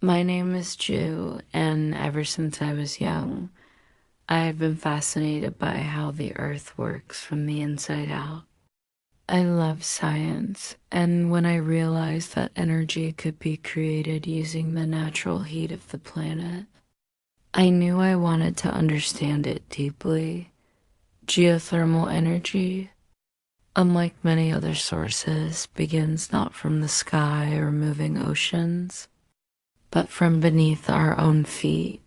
My name is Ju, and ever since I was young, I have been fascinated by how the earth works from the inside out. I love science, and when I realized that energy could be created using the natural heat of the planet, I knew I wanted to understand it deeply. Geothermal energy, unlike many other sources, begins not from the sky or moving oceans, but from beneath our own feet.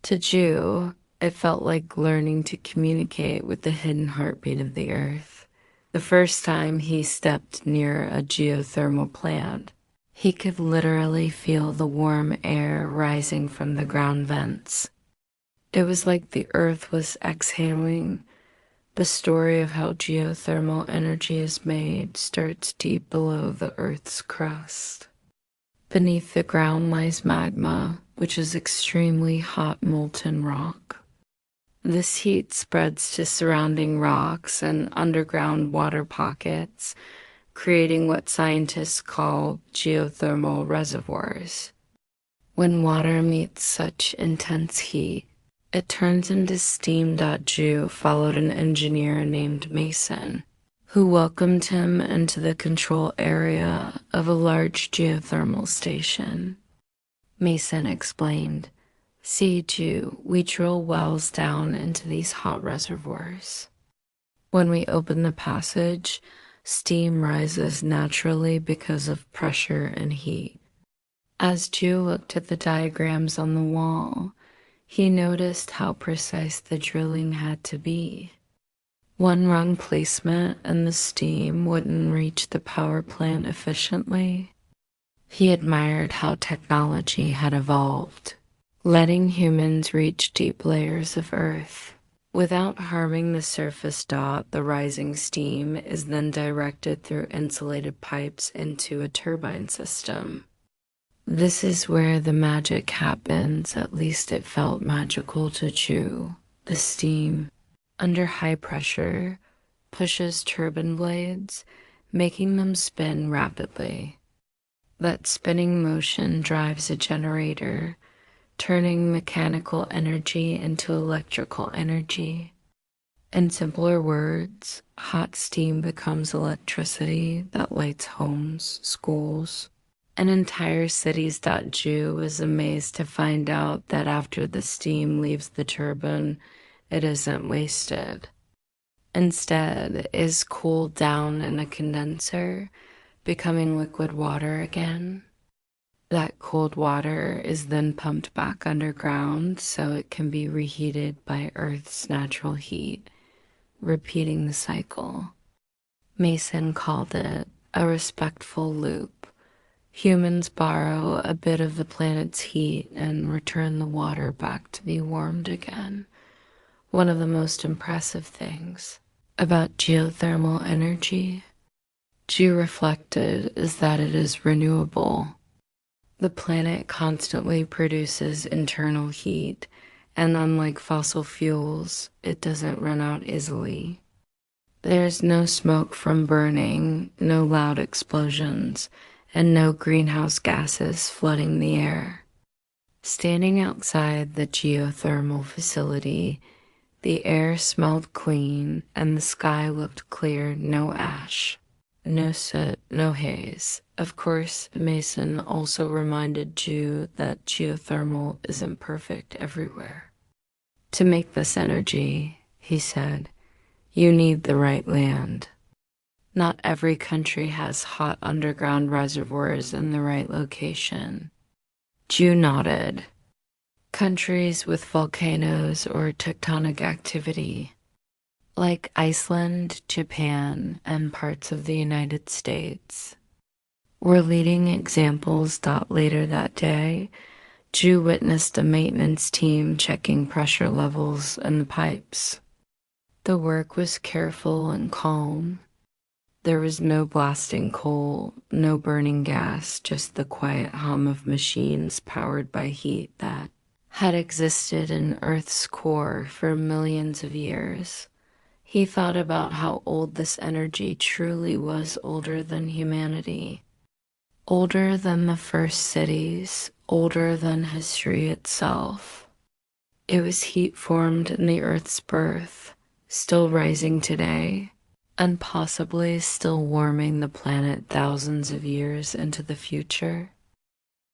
To Jew, it felt like learning to communicate with the hidden heartbeat of the earth. The first time he stepped near a geothermal plant, he could literally feel the warm air rising from the ground vents. It was like the earth was exhaling. The story of how geothermal energy is made starts deep below the earth's crust. Beneath the ground lies magma, which is extremely hot molten rock. This heat spreads to surrounding rocks and underground water pockets, creating what scientists call geothermal reservoirs. When water meets such intense heat, it turns into steam. Ju followed an engineer named Mason, who welcomed him into the control area of a large geothermal station. Mason explained, "See, Ju, we drill wells down into these hot reservoirs. When we open the passage, steam rises naturally because of pressure and heat." As Ju looked at the diagrams on the wall, he noticed how precise the drilling had to be. One wrong placement and the steam wouldn't reach the power plant efficiently. He admired how technology had evolved, letting humans reach deep layers of earth. Without harming the surface. The rising steam is then directed through insulated pipes into a turbine system. This is where the magic happens, at least it felt magical to Chu. The steam, under high pressure, pushes turbine blades, making them spin rapidly. That spinning motion drives a generator, turning mechanical energy into electrical energy. In simpler words, hot steam becomes electricity that lights homes, schools, and entire cities. Ju was amazed to find out that after the steam leaves the turbine, it isn't wasted. Instead, it is cooled down in a condenser, becoming liquid water again. That cold water is then pumped back underground so it can be reheated by Earth's natural heat, repeating the cycle. Mason called it a respectful loop. Humans borrow a bit of the planet's heat and return the water back to be warmed again. One of the most impressive things about geothermal energy, Ju reflected, is that it is renewable. The planet constantly produces internal heat, and unlike fossil fuels, it doesn't run out easily. There's no smoke from burning, no loud explosions, and no greenhouse gases flooding the air. Standing outside the geothermal facility, the air smelled clean and the sky looked clear. No ash, no soot, no haze. Of course, Mason also reminded Ju that geothermal isn't perfect everywhere. To make this energy, he said, you need the right land. Not every country has hot underground reservoirs in the right location. Ju nodded. Countries with volcanoes or tectonic activity, like Iceland, Japan, and parts of the United States, were leading examples. Later that day, Ju witnessed a maintenance team checking pressure levels in the pipes. The work was careful and calm. There was no blasting coal, no burning gas, just the quiet hum of machines powered by heat that had existed in Earth's core for millions of years. He thought about how old this energy truly was, older than humanity, older than the first cities, older than history itself. It was heat formed in the Earth's birth, still rising today, and possibly still warming the planet thousands of years into the future.